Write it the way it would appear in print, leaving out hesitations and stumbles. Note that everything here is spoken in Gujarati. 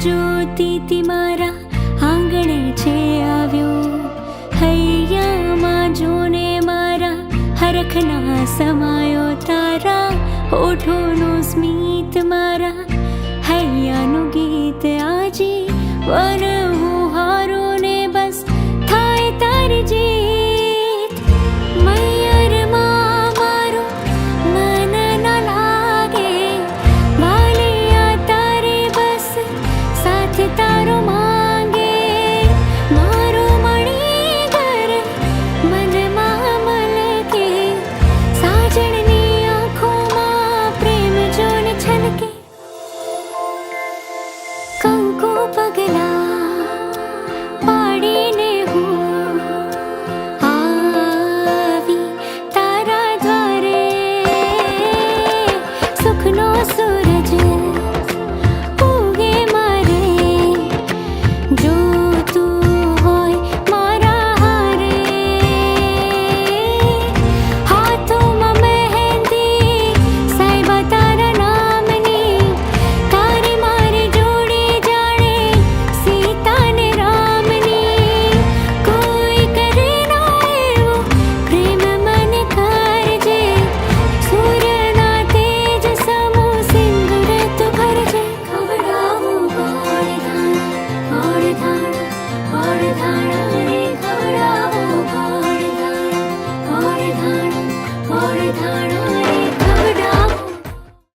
જોતી મારા આંગણે છે આવ્યો, હૈયામાં જોને મારા હરખના સમાયો, તારા હોઠોનું સ્મિત મારા હૈયાનું ગીત, આજે વરવું હારું ને બસ થાય તારી જીત. મૈયરમાં મારું મન ન લાગે, વાલિયા તારી બસ સાથ તારો માંગે. મારું મણી ઘર મનમાં મલકે, સાજણની આંખોમાં પ્રેમ જોને છલકે. કંકુ પગલા પાડીને હું આવી તારા દ્વારે, સુખનો સૂરજ ઉગે મારે, જો તું હોય મારા હારે. હાથોમાં મહેંદી સાહેબા તારા નામની, તારી મારી જોડી જાણે સીતા ને રામની. કોઈ કરે ના એવો પ્રેમ મને કરજે, સૂર્યના તેજ સમો સિંદૂર તું ભરજે. ખવડાવું ગોળ ધાણા રે, ખવડાવું ગોળ ધાણા.